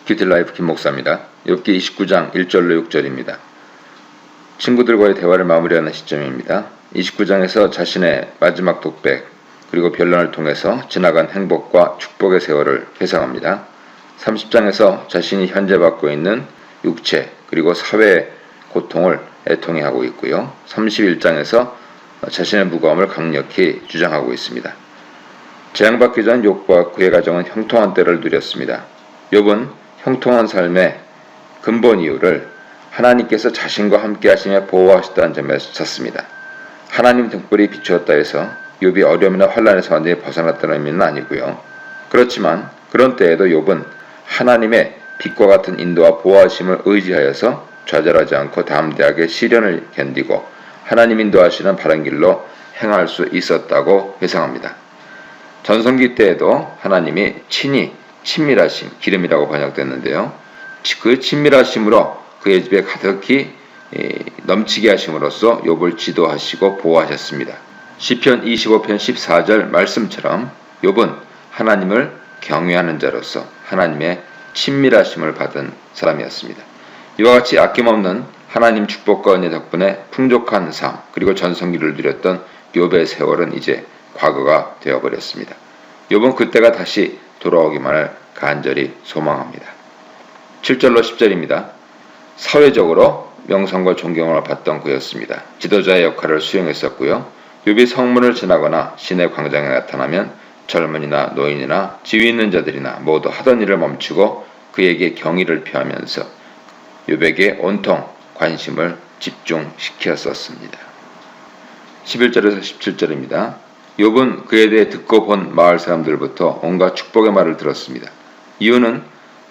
큐티라이프 김목사입니다. 욥기 29장 1절로 6절입니다. 친구들과의 대화를 마무리하는 시점입니다. 29장에서 자신의 마지막 독백 그리고 변론을 통해서 지나간 행복과 축복의 세월을 회상합니다. 30장에서 자신이 현재 받고 있는 육체 그리고 사회의 고통을 애통해하고 있고요. 31장에서 자신의 무거움을 강력히 주장하고 있습니다. 재앙받기 전 욥과 그의 가정은 형통한 때를 누렸습니다. 욥은 형통한 삶의 근본 이유를 하나님께서 자신과 함께 하시며 보호하셨다는 점에서 찾습니다. 하나님 등불이 비추었다 해서 욥이 어려움이나 환난에서 완전히 벗어났다는 의미는 아니고요. 그렇지만 그런 때에도 욥은 하나님의 빛과 같은 인도와 보호하심을 의지하여서 좌절하지 않고 담대하게 시련을 견디고 하나님 인도하시는 바른 길로 행할 수 있었다고 회상합니다. 전성기 때에도 하나님이 친히 친밀하심, 기름이라고 번역됐는데요. 그 친밀하심으로 그의 집에 가득히 넘치게 하심으로써 욥을 지도하시고 보호하셨습니다. 시편 25편 14절 말씀처럼 욥은 하나님을 경외하는 자로서 하나님의 친밀하심을 받은 사람이었습니다. 이와 같이 아낌없는 하나님 축복과 은혜 덕분에 풍족한 삶 그리고 전성기를 누렸던 욥의 세월은 이제 과거가 되어버렸습니다. 욥은 그때가 다시 돌아오기만을 간절히 소망합니다. 7절로 10절입니다. 사회적으로 명성과 존경을 받던 그였습니다. 지도자의 역할을 수행했었고요. 욥이 성문을 지나거나 시내 광장에 나타나면 젊은이나 노인이나 지위 있는 자들이나 모두 하던 일을 멈추고 그에게 경의를 표하면서 욥에게 온통 관심을 집중시켰었습니다. 11절에서 17절입니다. 욥은 그에 대해 듣고 본 마을 사람들부터 온갖 축복의 말을 들었습니다. 이유는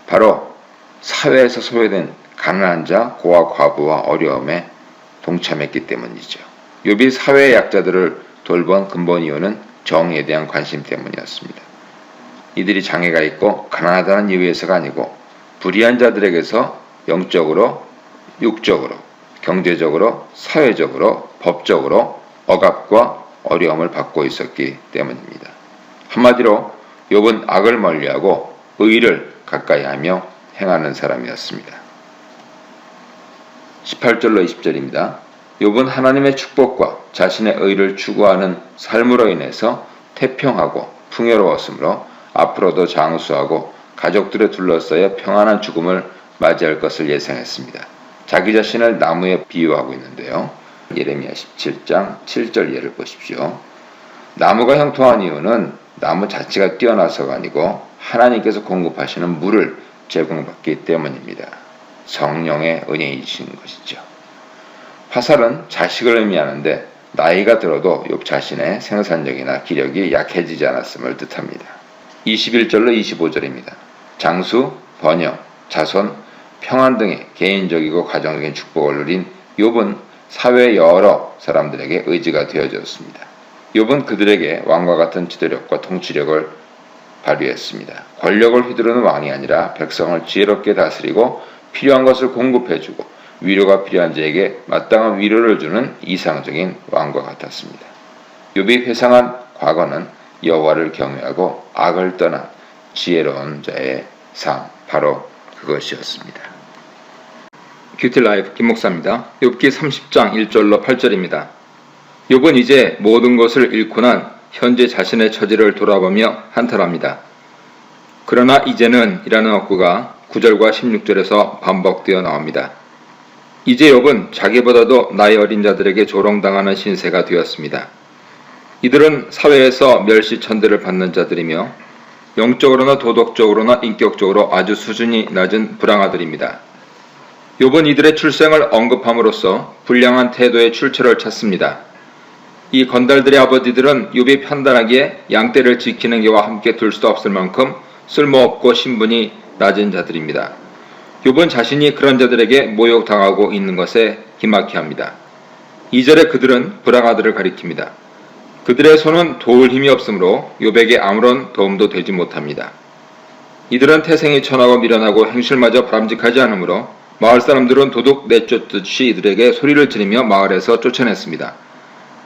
바로 사회에서 소외된 가난한 자, 고아, 과부와 어려움에 동참했기 때문이죠. 욥이 사회의 약자들을 돌본 근본 이유는 정의에 대한 관심 때문이었습니다. 이들이 장애가 있고 가난하다는 이유에서가 아니고 불의한 자들에게서 영적으로, 육적으로, 경제적으로, 사회적으로, 법적으로 억압과 어려움을 받고 있었기 때문입니다. 한마디로 욥은 악을 멀리하고 의를 가까이하며 행하는 사람이었습니다. 18절로 20절입니다. 욥은 하나님의 축복과 자신의 의를 추구하는 삶으로 인해서 태평하고 풍요로웠으므로 앞으로도 장수하고 가족들에 둘러싸여 평안한 죽음을 맞이할 것을 예상했습니다. 자기 자신을 나무에 비유하고 있는데요. 예레미야 17장 7절 예를 보십시오. 나무가 형통한 이유는 나무 자체가 뛰어나서가 아니고 하나님께서 공급하시는 물을 제공받기 때문입니다. 성령의 은혜이신 것이죠. 화살은 자식을 의미하는데 나이가 들어도 욥 자신의 생산력이나 기력이 약해지지 않았음을 뜻합니다. 21절로 25절입니다. 장수, 번영, 자손, 평안 등의 개인적이고 가정적인 축복을 누린 욥은 사회의 여러 사람들에게 의지가 되어졌습니다. 욥은 그들에게 왕과 같은 지도력과 통치력을 발휘했습니다. 권력을 휘두르는 왕이 아니라 백성을 지혜롭게 다스리고 필요한 것을 공급해주고 위로가 필요한 자에게 마땅한 위로를 주는 이상적인 왕과 같았습니다. 욥이 회상한 과거는 여호와를 경외하고 악을 떠난 지혜로운 자의 삶, 바로 그것이었습니다. 큐티라이프 김목사입니다. 욥기 30장 1절로 8절입니다. 욥은 이제 모든 것을 잃고 난 현재 자신의 처지를 돌아보며 한탄합니다. 그러나 이제는 이라는 어구가 9절과 16절에서 반복되어 나옵니다. 이제 욥은 자기보다도 나이 어린 자들에게 조롱당하는 신세가 되었습니다. 이들은 사회에서 멸시천대를 받는 자들이며 영적으로나 도덕적으로나 인격적으로 아주 수준이 낮은 불황아들입니다. 욥은 이들의 출생을 언급함으로써 불량한 태도의 출처를 찾습니다. 이 건달들의 아버지들은 욥이 판단하기에 양떼를 지키는 개와 함께 둘 수 없을 만큼 쓸모없고 신분이 낮은 자들입니다. 욥은 자신이 그런 자들에게 모욕당하고 있는 것에 기막해합니다. 2절에 그들은 불황아들을 가리킵니다. 그들의 손은 도울 힘이 없으므로 욥에게 아무런 도움도 되지 못합니다. 이들은 태생이 천하고 미련하고 행실마저 바람직하지 않으므로 마을 사람들은 도둑 내쫓듯이 이들에게 소리를 지르며 마을에서 쫓아냈습니다.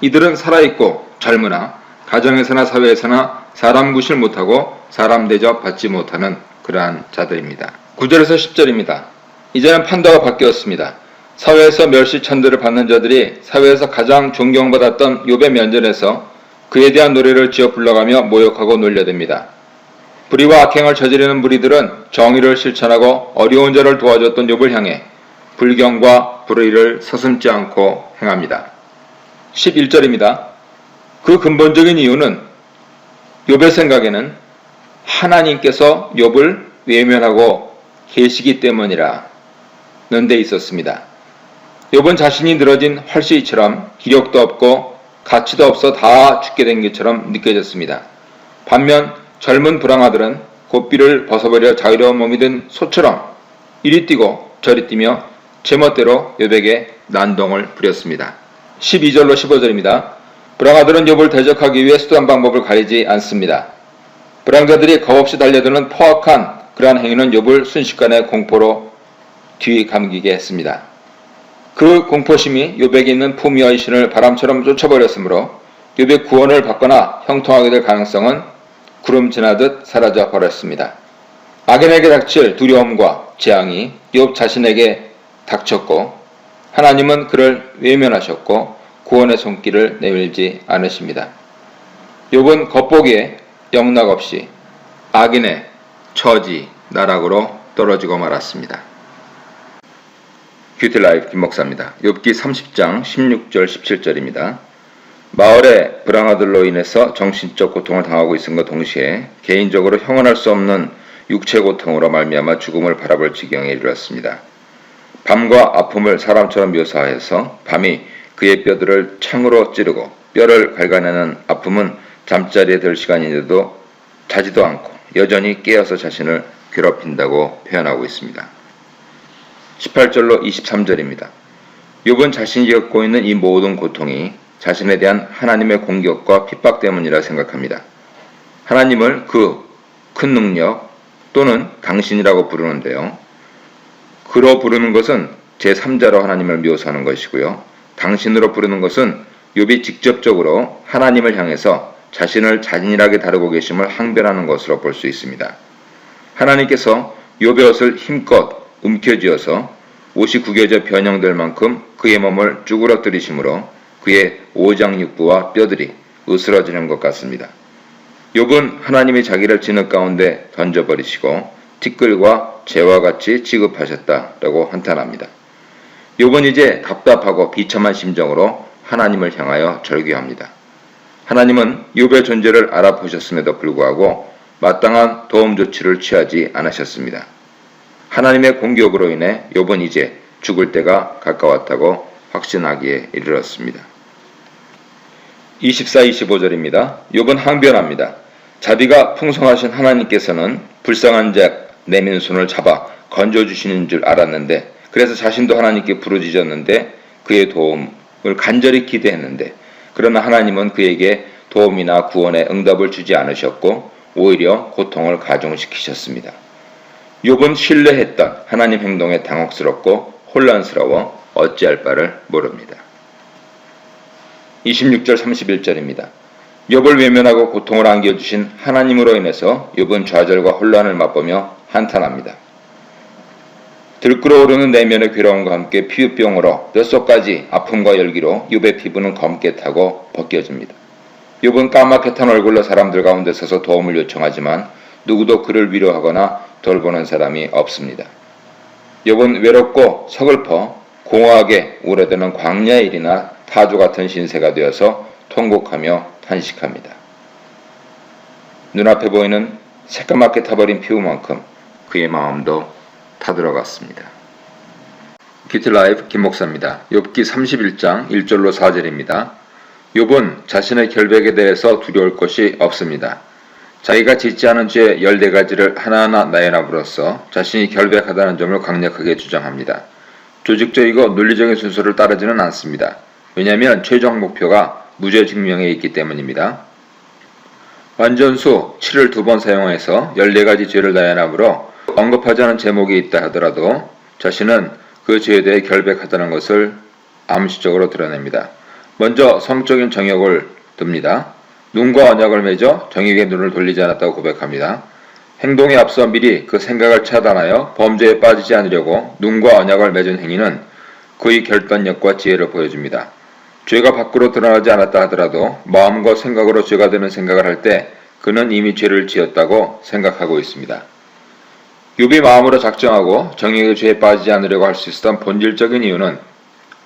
이들은 살아있고 젊으나 가정에서나 사회에서나 사람 구실 못하고 사람 대접 받지 못하는 그러한 자들입니다. 9절에서 10절입니다. 이제는 판도가 바뀌었습니다. 사회에서 멸시천대를 받는 자들이 사회에서 가장 존경받았던 욥의 면전에서 그에 대한 노래를 지어 불러가며 모욕하고 놀려댑니다. 불의와 악행을 저지르는 무리들은 정의를 실천하고 어려운 자를 도와줬던 욥을 향해 불경과 불의를 서슴지 않고 행합니다. 11절입니다. 그 근본적인 이유는 욥의 생각에는 하나님께서 욥을 외면하고 계시기 때문이라는 데 있었습니다. 욥은 자신이 늘어진 활시위처럼 기력도 없고 가치도 없어 다 죽게 된 것처럼 느껴졌습니다. 반면 젊은 불황아들은 고삐를 벗어버려 자유로운 몸이 된 소처럼 이리 뛰고 저리 뛰며 제멋대로 욥에게 난동을 부렸습니다. 12절로 15절입니다. 불황아들은 욥을 대적하기 위해 수단 방법을 가리지 않습니다. 불황자들이 겁없이 달려드는 포악한 그러한 행위는 욥을 순식간에 공포로 뒤감기게 했습니다. 그 공포심이 욥에게 있는 품위와 신을 바람처럼 쫓아버렸으므로 욥의 구원을 받거나 형통하게 될 가능성은 구름 지나듯 사라져 버렸습니다. 악인에게 닥칠 두려움과 재앙이 욥 자신에게 닥쳤고 하나님은 그를 외면하셨고 구원의 손길을 내밀지 않으십니다. 욥은 겉보기에 영락없이 악인의 처지 나락으로 떨어지고 말았습니다. 큐티라이프 김목사입니다. 욥기 30장 16절 17절입니다. 마을의 불황아들로 인해서 정신적 고통을 당하고 있음과 동시에 개인적으로 형언할 수 없는 육체 고통으로 말미암아 죽음을 바라볼 지경에 이르렀습니다. 밤과 아픔을 사람처럼 묘사해서 밤이 그의 뼈들을 창으로 찌르고 뼈를 갉아내는 아픔은 잠자리에 들 시간인데도 자지도 않고 여전히 깨어서 자신을 괴롭힌다고 표현하고 있습니다. 18절로 23절입니다. 욥은 자신이 겪고 있는 이 모든 고통이 자신에 대한 하나님의 공격과 핍박 때문이라 생각합니다. 하나님을 그 큰 능력 또는 당신이라고 부르는데요. 그로 부르는 것은 제3자로 하나님을 묘사하는 것이고요. 당신으로 부르는 것은 욥이 직접적으로 하나님을 향해서 자신을 잔인하게 다루고 계심을 항변하는 것으로 볼 수 있습니다. 하나님께서 욥의 옷을 힘껏 움켜쥐어서 옷이 구겨져 변형될 만큼 그의 몸을 쭈그러뜨리심으로 그의 오장육부와 뼈들이 으스러지는 것 같습니다. 욥은 하나님이 자기를 진흙 가운데 던져버리시고 티끌과 재와 같이 취급하셨다라고 한탄합니다. 욥은 이제 답답하고 비참한 심정으로 하나님을 향하여 절규합니다. 하나님은 욥의 존재를 알아보셨음에도 불구하고 마땅한 도움 조치를 취하지 않으셨습니다. 하나님의 공격으로 인해 욥은 이제 죽을 때가 가까웠다고 확신하기에 이르렀습니다. 24, 25절입니다. 욥은 항변합니다. 자비가 풍성하신 하나님께서는 불쌍한 자 내민 손을 잡아 건져주시는 줄 알았는데 그래서 자신도 하나님께 부르짖었는데 그의 도움을 간절히 기대했는데 그러나 하나님은 그에게 도움이나 구원의 응답을 주지 않으셨고 오히려 고통을 가중시키셨습니다. 욥은 신뢰했던 하나님 행동에 당혹스럽고 혼란스러워 어찌할 바를 모릅니다. 26절 31절입니다. 욥을 외면하고 고통을 안겨주신 하나님으로 인해서 욥은 좌절과 혼란을 맛보며 한탄합니다. 들끓어오르는 내면의 괴로움과 함께 피부병으로 뼛속까지 아픔과 열기로 욥의 피부는 검게 타고 벗겨집니다. 욥은 까맣게 탄 얼굴로 사람들 가운데 서서 도움을 요청하지만 누구도 그를 위로하거나 돌보는 사람이 없습니다. 욥은 외롭고 서글퍼 공허하게 우려되는 광야의 일이나 타조 같은 신세가 되어서 통곡하며 탄식합니다. 눈앞에 보이는 새까맣게 타버린 피부만큼 그의 마음도 타들어갔습니다. 큐티라이프 김목사입니다. 욥기 31장 1절로 4절입니다. 욥은 자신의 결백에 대해서 두려울 것이 없습니다. 자기가 짓지 않은 죄 14가지를 하나하나 나열함으로써 자신이 결백하다는 점을 강력하게 주장합니다. 조직적이고 논리적인 순서를 따르지는 않습니다. 왜냐하면 최종 목표가 무죄증명에 있기 때문입니다. 완전수 7을 2번 사용해서 14가지 죄를 나열함으로 언급하지 않은 제목이 있다 하더라도 자신은 그 죄에 대해 결백하다는 것을 암시적으로 드러냅니다. 먼저 성적인 정욕을 듭니다. 눈과 언약을 맺어 정욕의 눈을 돌리지 않았다고 고백합니다. 행동에 앞서 미리 그 생각을 차단하여 범죄에 빠지지 않으려고 눈과 언약을 맺은 행위는 그의 결단력과 지혜를 보여줍니다. 죄가 밖으로 드러나지 않았다 하더라도 마음과 생각으로 죄가 되는 생각을 할 때 그는 이미 죄를 지었다고 생각하고 있습니다. 욥이 마음으로 작정하고 정의의 죄에 빠지지 않으려고 할 수 있었던 본질적인 이유는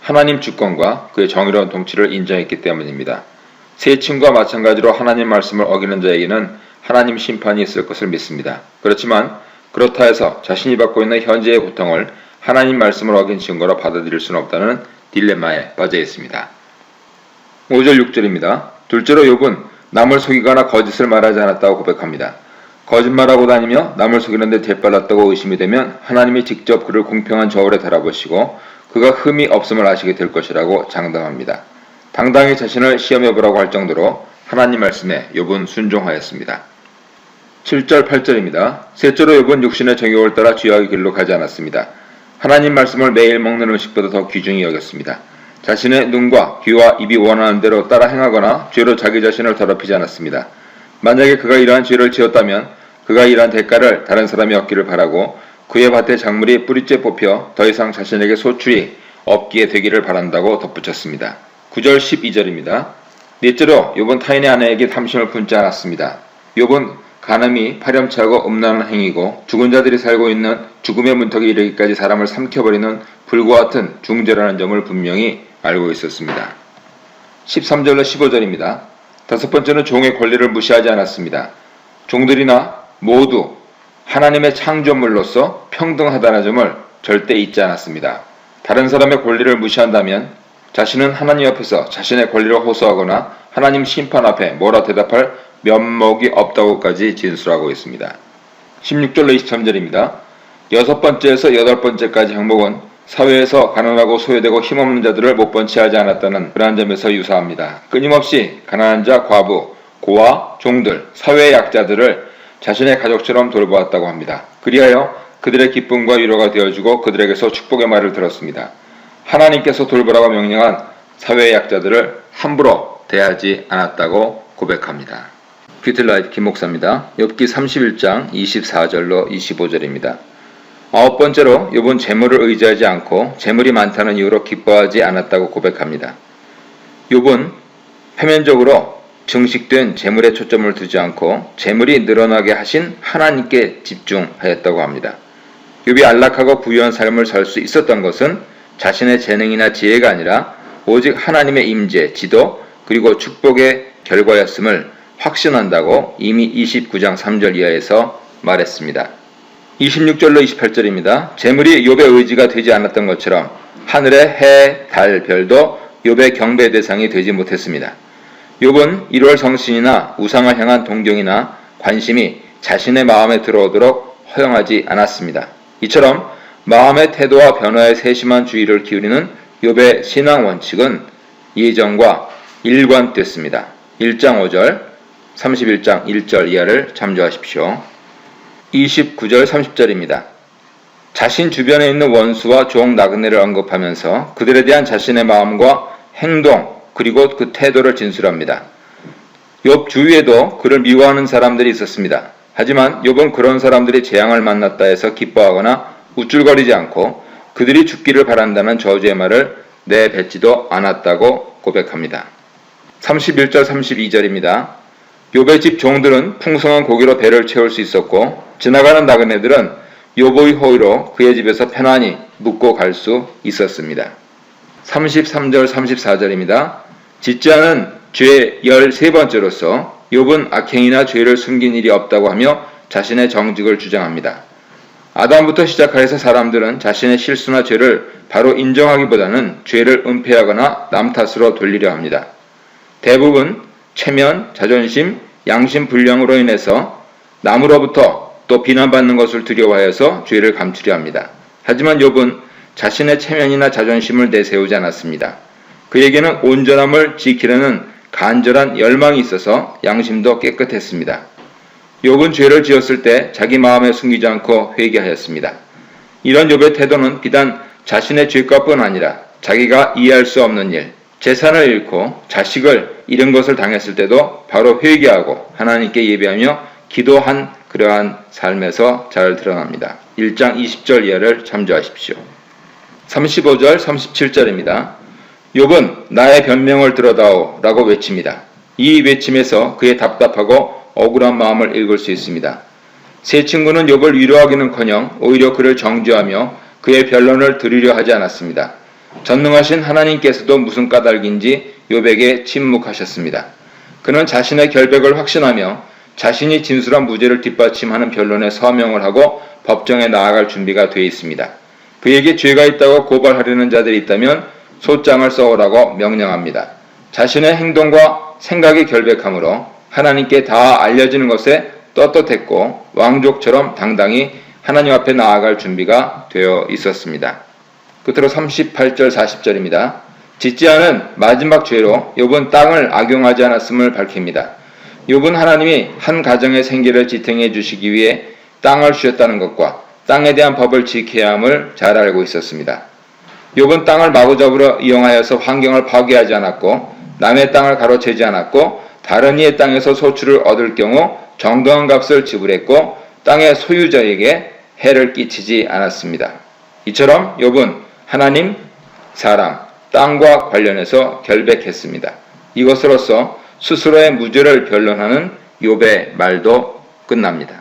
하나님 주권과 그의 정의로운 통치를 인정했기 때문입니다. 세 친구와 마찬가지로 하나님 말씀을 어기는 자에게는 하나님 심판이 있을 것을 믿습니다. 그렇지만 그렇다 해서 자신이 받고 있는 현재의 고통을 하나님 말씀을 어긴 증거로 받아들일 수는 없다는 딜레마에 빠져 있습니다. 5절 6절입니다. 둘째로 욥은 남을 속이거나 거짓을 말하지 않았다고 고백합니다. 거짓말하고 다니며 남을 속이는데 대빨랐다고 의심이 되면 하나님이 직접 그를 공평한 저울에 달아보시고 그가 흠이 없음을 아시게 될 것이라고 장담합니다. 당당히 자신을 시험해보라고 할 정도로 하나님 말씀에 욥은 순종하였습니다. 7절 8절입니다. 셋째로 욥은 육신의 정욕을 따라 죄악의 길로 가지 않았습니다. 하나님 말씀을 매일 먹는 음식보다 더 귀중히 여겼습니다. 자신의 눈과 귀와 입이 원하는 대로 따라 행하거나 죄로 자기 자신을 더럽히지 않았습니다. 만약에 그가 이러한 죄를 지었다면 그가 이러한 대가를 다른 사람이 얻기를 바라고 그의 밭에 작물이 뿌리째 뽑혀 더 이상 자신에게 소출이 없기에 되기를 바란다고 덧붙였습니다. 9절 12절입니다. 넷째로 욥은 타인의 아내에게 탐심을 품지 않았습니다. 욥은 간음이 파렴치하고 음란한 행위고 죽은 자들이 살고 있는 죽음의 문턱에 이르기까지 사람을 삼켜버리는 불과 같은 중죄라는 점을 분명히 알고 있었습니다. 13절로 15절입니다. 다섯 번째는 종의 권리를 무시하지 않았습니다. 종들이나 모두 하나님의 창조물로서 평등하다는 점을 절대 잊지 않았습니다. 다른 사람의 권리를 무시한다면 자신은 하나님 앞에서 자신의 권리를 호소하거나 하나님 심판 앞에 뭐라 대답할 면목이 없다고까지 진술하고 있습니다. 16절로 23절입니다. 여섯 번째에서 여덟 번째까지 항목은 사회에서 가난하고 소외되고 힘없는 자들을 못 본 채 하지 않았다는 그러한 점에서 유사합니다. 끊임없이 가난한 자, 과부, 고아, 종들, 사회의 약자들을 자신의 가족처럼 돌보았다고 합니다. 그리하여 그들의 기쁨과 위로가 되어주고 그들에게서 축복의 말을 들었습니다. 하나님께서 돌보라고 명령한 사회의 약자들을 함부로 대하지 않았다고 고백합니다. 퀴틀라이트 김목사입니다. 욥기 31장 24절로 25절입니다. 아홉 번째로 욥은 재물을 의지하지 않고 재물이 많다는 이유로 기뻐하지 않았다고 고백합니다. 욥은 표면적으로 증식된 재물에 초점을 두지 않고 재물이 늘어나게 하신 하나님께 집중하였다고 합니다. 욥이 안락하고 부유한 삶을 살 수 있었던 것은 자신의 재능이나 지혜가 아니라 오직 하나님의 임재, 지도, 그리고 축복의 결과였음을 확신한다고 이미 29장 3절 이하에서 말했습니다. 26절로 28절입니다. 재물이 욥의 의지가 되지 않았던 것처럼 하늘의 해, 달, 별도 욥의 경배 대상이 되지 못했습니다. 욥은 일월 성신이나 우상을 향한 동경이나 관심이 자신의 마음에 들어오도록 허용하지 않았습니다. 이처럼 마음의 태도와 변화에 세심한 주의를 기울이는 욥의 신앙 원칙은 예전과 일관됐습니다. 1장 5절, 31장 1절 이하를 참조하십시오. 29절 30절입니다. 자신 주변에 있는 원수와 종 나그네를 언급하면서 그들에 대한 자신의 마음과 행동 그리고 그 태도를 진술합니다. 욥 주위에도 그를 미워하는 사람들이 있었습니다. 하지만 욥은 그런 사람들이 재앙을 만났다 해서 기뻐하거나 우쭐거리지 않고 그들이 죽기를 바란다는 저주의 말을 내뱉지도 않았다고 고백합니다. 31절 32절입니다. 욥의 집 종들은 풍성한 고기로 배를 채울 수 있었고 지나가는 나그네들은 욥의 호의로 그의 집에서 편안히 묵고 갈 수 있었습니다. 33절 34절입니다. 짓지 않은 죄 13번째로서 욥은 악행이나 죄를 숨긴 일이 없다고 하며 자신의 정직을 주장합니다. 아담부터 시작하여서 사람들은 자신의 실수나 죄를 바로 인정하기보다는 죄를 은폐하거나 남 탓으로 돌리려 합니다. 대부분 체면, 자존심, 양심 불량으로 인해서 남으로부터 또 비난받는 것을 두려워하여서 죄를 감추려 합니다. 하지만 욥은 자신의 체면이나 자존심을 내세우지 않았습니다. 그에게는 온전함을 지키려는 간절한 열망이 있어서 양심도 깨끗했습니다. 욥은 죄를 지었을 때 자기 마음에 숨기지 않고 회개하였습니다. 이런 욥의 태도는 비단 자신의 죄값뿐 아니라 자기가 이해할 수 없는 일, 재산을 잃고 자식을 잃은 것을 당했을 때도 바로 회개하고 하나님께 예배하며 기도한 그러한 삶에서 잘 드러납니다. 1장 20절 이하를 참조하십시오. 35절 37절입니다. 욥은 나의 변명을 들어다오 라고 외칩니다. 이 외침에서 그의 답답하고 억울한 마음을 읽을 수 있습니다. 세 친구는 욥을 위로하기는커녕 오히려 그를 정죄하며 그의 변론을 들으려 하지 않았습니다. 전능하신 하나님께서도 무슨 까닭인지 욥에게 침묵하셨습니다. 그는 자신의 결백을 확신하며 자신이 진술한 무죄를 뒷받침하는 변론에 서명을 하고 법정에 나아갈 준비가 되어 있습니다. 그에게 죄가 있다고 고발하려는 자들이 있다면 소장을 써오라고 명령합니다. 자신의 행동과 생각이 결백함으로 하나님께 다 알려지는 것에 떳떳했고 왕족처럼 당당히 하나님 앞에 나아갈 준비가 되어 있었습니다. 끝으로 38절 40절입니다. 짓지 않은 마지막 죄로 욥은 땅을 악용하지 않았음을 밝힙니다. 욥은 하나님이 한 가정의 생계를 지탱해 주시기 위해 땅을 주셨다는 것과 땅에 대한 법을 지켜야 함을 잘 알고 있었습니다. 욥은 땅을 마구잡이로 이용하여서 환경을 파괴하지 않았고 남의 땅을 가로채지 않았고 다른 이의 땅에서 소출을 얻을 경우 정당한 값을 지불했고 땅의 소유자에게 해를 끼치지 않았습니다. 이처럼 욥은 하나님, 사람, 땅과 관련해서 결백했습니다. 이것으로서 스스로의 무죄를 변론하는 욥의 말도 끝납니다.